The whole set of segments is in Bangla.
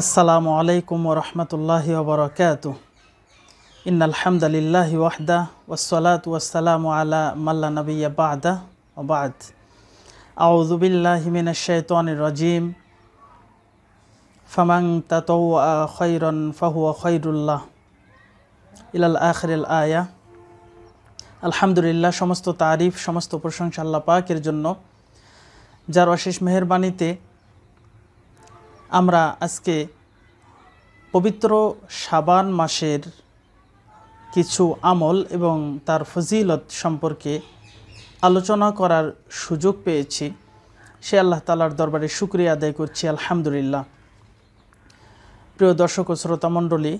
আসসালামু আলাইকুম ওয়া রাহমাতুল্লাহি ওয়া বারাকাতুহু। ইন্নাল হামদালিল্লাহি ওয়াহদা ওয়াসসালাতু ওয়াসসালামু আলা মান লা নাবিয়্যা বা'দা ওয়া বা'দ। আউযু বিল্লাহি মিনাশ শাইতানির রাজীম। ফামান তাতাওয়া খায়রান ফাহুয়া খায়রুল লাহ ইলাল আখিরিল আয়া। আলহামদুলিল্লাহ, সমস্ত তারিফ, সমস্ত প্রশংসা আল্লাহ পাকের জন্য, যার অশেষ মেহেরবানিতে আমরা আজকে পবিত্র শাবান মাসের কিছু আমল এবং তার ফজিলত সম্পর্কে আলোচনা করার সুযোগ পেয়েছি। সে আল্লাহ তাআলার দরবারে শুকরিয়া আদায় করছি, আলহামদুলিল্লাহ। প্রিয় দর্শক ও শ্রোতা মণ্ডলী,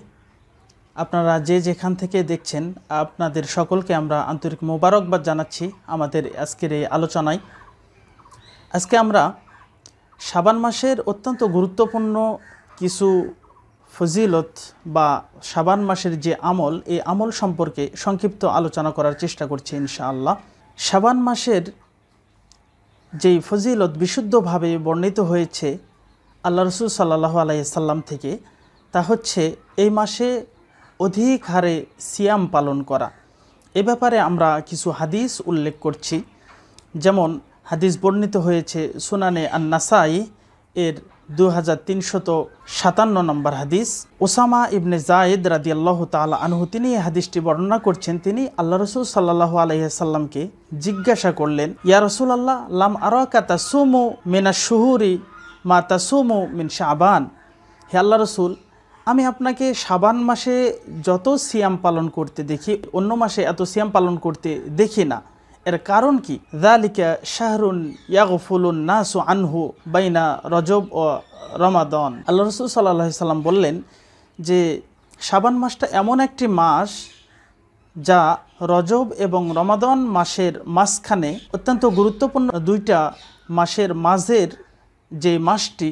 আপনারা যে যেখান থেকে দেখছেন, আপনাদের সকলকে আমরা আন্তরিক মোবারকবাদ জানাচ্ছি আমাদের আজকের এই আলোচনায়। আজকে আমরা শাবান মাসের অত্যন্ত গুরুত্বপূর্ণ কিছু ফজিলত বা শাবান মাসের যে আমল, এই আমল সম্পর্কে সংক্ষিপ্ত আলোচনা করার চেষ্টা করছি ইনশাআল্লাহ। শাবান মাসের যেই ফজিলত বিশুদ্ধভাবে বর্ণিত হয়েছে আল্লাহ রসুল সাল্লাল্লাহু আলাইহি সাল্লাম থেকে, তা হচ্ছে এই মাসে অধিক হারে সিয়াম পালন করা। এ ব্যাপারে আমরা কিছু হাদিস উল্লেখ করছি। যেমন হাদিস বর্ণিত হয়েছে সুনানে আন-নাসাই এর 2357 নম্বর হাদিস। ওসামা ইবনে জায়েদ রাদিয়াল্লাহু তাআলা আনহু তিনি এই হাদিসটি বর্ণনা করছেন। তিনি আল্লাহ রাসূল সাল্লাল্লাহু আলাইহি সাল্লামকে জিজ্ঞাসা করলেন, ইয়া রাসূলুল্লাহ, লাম আরাকা তাসুমু মিনাশ শুহুরি মা তাসুমু মিন শাবান। হে আল্লাহ রাসূল, আমি আপনাকে শাবান মাসে যত সিয়াম পালন করতে দেখি, অন্য মাসে এত সিয়াম পালন করতে দেখি না। এর কারণ কি? যালিকা শাহরুন ইয়াগফুলুন নাসু আনহু বাইনা রজব ও রমাদান। আল্লাহ রাসূল সাল্লাল্লাহু আলাইহি সাল্লাম বললেন যে শাবান মাসটা এমন একটি মাস যা রজব এবং রমাদান মাসের মাঝখানে অত্যন্ত গুরুত্বপূর্ণ দুইটা মাসের মাঝের যে মাসটি,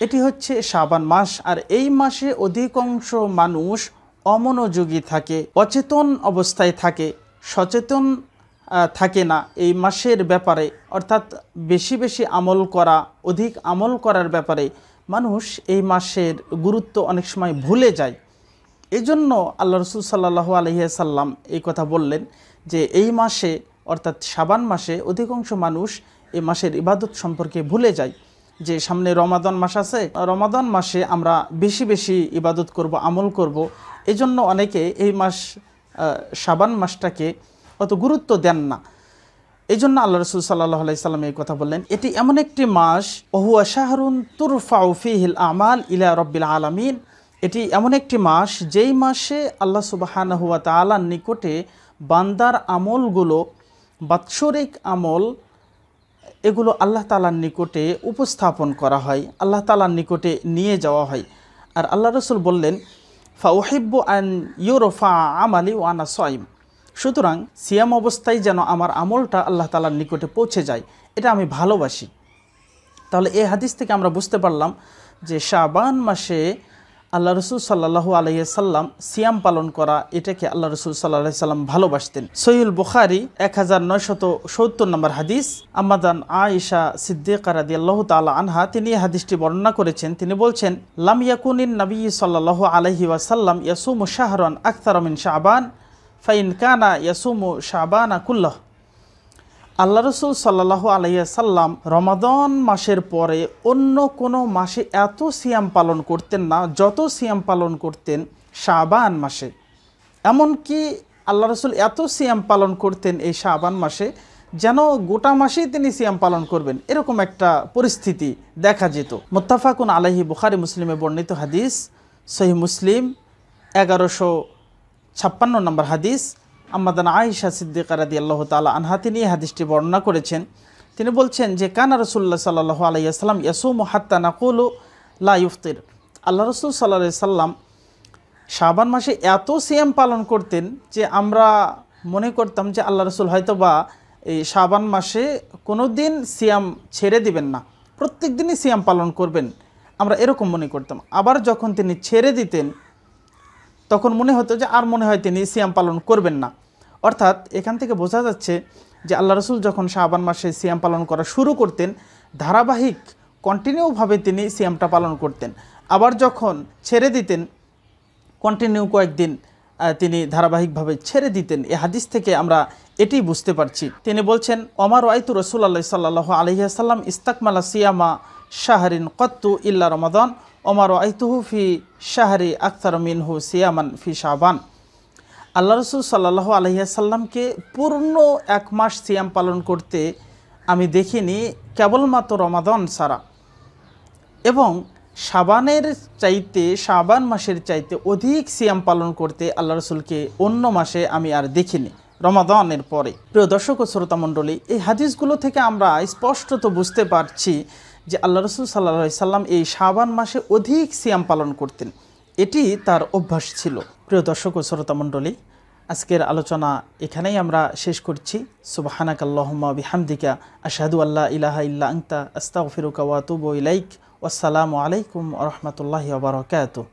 এটি হচ্ছে শাবান মাস। আর এই মাসে অধিকাংশ মানুষ অমনোযোগী থাকে, অচেতন অবস্থায় থাকে, সচেতন থাকে না এই মাসের ব্যাপারে, অর্থাৎ বেশি বেশি আমল করা, অধিক আমল করার ব্যাপারে মানুষ এই মাসের গুরুত্ব অনেক সময় ভুলে যায়। এই জন্য আল্লাহ রসুল সাল্লাল্লাহু আলাইহি সাল্লাম এই কথা বললেন যে এই মাসে, অর্থাৎ শাবান মাসে অধিকাংশ মানুষ এই মাসের ইবাদত সম্পর্কে ভুলে যায়। যে সামনে রমাদান মাস আছে, রমাদান মাসে আমরা বেশি বেশি ইবাদত করব, আমল করব। এই জন্য অনেকে এই মাস শাবান মাসটাকে অত গুরুত্ব দেন না। এই জন্য আল্লাহ রসুল সাল্লাল্লাহু আলাইহি সাল্লাম এই কথা বললেন, এটি এমন একটি মাস, ওহুয়া শাহরুন তুরফাউ ফিহিল আমাল ইলা রব্বিল আলামিন। এটি এমন একটি মাস যেই মাসে আল্লাহ সুবহানাহু ওয়া তাআলার নিকটে বান্দার আমলগুলো, বাৎসরিক আমল, এগুলো আল্লাহ তাআলার নিকটে উপস্থাপন করা হয়, আল্লাহ তাআলার নিকটে নিয়ে যাওয়া হয়। আর আল্লাহ রসুল বললেন, ফাউহিব্বু আন ইউরফা আমালি ওয়া আনা সাইম। সুতরাং সিয়াম অবস্থায় যেন আমার আমলটা আল্লাহ তাআলার নিকটে পৌঁছে যায়, এটা আমি ভালোবাসি। তাহলে এই হাদিস থেকে আমরা বুঝতে পারলাম যে শাবান মাসে আল্লাহ রসুল সাল্লাল্লাহু আলাইহি সাল্লাম সিয়াম পালন করা, এটাকে আল্লাহ রসুল সাল্লাল্লাহু আলাইহি সাল্লাম ভালোবাসতেন। সহিহুল বুখারী 1970 নম্বর হাদিস। আম্মাজান আয়েশা সিদ্দিকা রাদিয়াল্লাহু তাআলা আনহা তিনি এই হাদিসটি বর্ণনা করেছেন। তিনি বলছেন, লাম ইয়াকুনিন নবী সাল্লাল্লাহু আলাইহি ওয়াসাল্লাম ইয়াসুমু শাহরান আকতারা মিন শাবান ফাইন কানা ইয়াসুমু শাবানা কুল্লাহ। আল্লাহ রসুল সাল্লাল্লাহু আলাইহি সাল্লাম রমাদান মাসের পরে অন্য কোনো মাসে এত সিয়াম পালন করতেন না যত সিয়াম পালন করতেন শাবান মাসে। এমনকি আল্লাহ রসুল এত সিয়াম পালন করতেন এই শাবান মাসে যেন গোটা মাসেই তিনি সিয়াম পালন করবেন, এরকম একটা পরিস্থিতি দেখা যেত। মুত্তাফাকুন আলাইহি, বুখারী মুসলিমে বর্ণিত হাদিস, সহিহ মুসলিম 1156 নম্বর হাদিস। আম্মাদান আয়েশা সিদ্দিকা রাদিয়াল্লাহু তাআলা আনহা তিনি এই হাদিসটি বর্ণনা করেছেন। তিনি বলছেন যে কানা রাসূলুল্লাহ সাল্লাল্লাহু আলাইহি ওয়াসাল্লাম ইয়াসুমু হাত্তা নাকুলু লা ইফতির। আল্লাহ রাসূল সাল্লাল্লাহু আলাইহি সাল্লাম শাবান মাসে এত সিয়াম পালন করতেন যে আমরা মনে করতাম যে আল্লাহ রাসূল হয়তোবা এই শাবান মাসে কোনো দিন সিয়াম ছেড়ে দিবেন না, প্রত্যেক দিনই সিয়াম পালন করবেন, আমরা এরকম মনে করতাম। আবার যখন তিনি ছেড়ে দিতেন তখন মনে হতো যে আর মনে হয় তিনি সিয়াম পালন করবেন না। অর্থাৎ এখান থেকে বোঝা যাচ্ছে যে আল্লাহ রসুল যখন শাবান মাসে সিয়াম পালন করা শুরু করতেন, ধারাবাহিক কন্টিনিউভাবে তিনি সিয়ামটা পালন করতেন। আবার যখন ছেড়ে দিতেন কন্টিনিউ কয়েকদিন তিনি ধারাবাহিকভাবে ছেড়ে দিতেন। এই হাদিস থেকে আমরা এটি বুঝতে পারছি। তিনি বলছেন ওমর ওয়াইতু রাসূলুল্লাহ সাল্লাল্লাহু আলাইহি ওয়াসাল্লাম ইস্তাকমালা সিয়ামা শাহরিন কত্তু ইল্লা রমাদান ওমর ওয়াইতুহু ফি শাহরি আকতার মিনহু সিয়ামান ফি শাবান। আল্লাহ রসুল সাল্লাল্লাহু আলাইহি ওয়াসাল্লামকে পূর্ণ 1 মাস সিয়াম পালন করতে আমি দেখিনি কেবলমাত্র রমাদান ছাড়া, এবং শাবান মাসের চাইতে অধিক সিয়াম পালন করতে আল্লাহ রসুলকে অন্য মাসে আমি আর দেখিনি রমাদানের পরে। প্রিয় দর্শক ও শ্রোতা মণ্ডলী, এই হাদিসগুলো থেকে আমরা স্পষ্টত বুঝতে পারছি যে আল্লাহ রসুল সাল্লাল্লাহু আলাইহি সাল্লাম এই শাবান মাসে অধিক সিয়াম পালন করতেন, এটি তার অভ্যাস ছিল। প্রিয় দর্শক ও শ্রোতা মণ্ডলী, আজকের আলোচনা এখানেই আমরা শেষ করছি। সুবহানাকাল্লাহুম্মা বিহামদিকা আশহাদু আল্লা ইলাহা ইল্লা আনতা আস্তাগফিরুকা ওয়া আতুবু ইলাইক। ওয়াসসালামু আলাইকুম ওয়া রাহমাতুল্লাহি ওয়া বারাকাতুহু।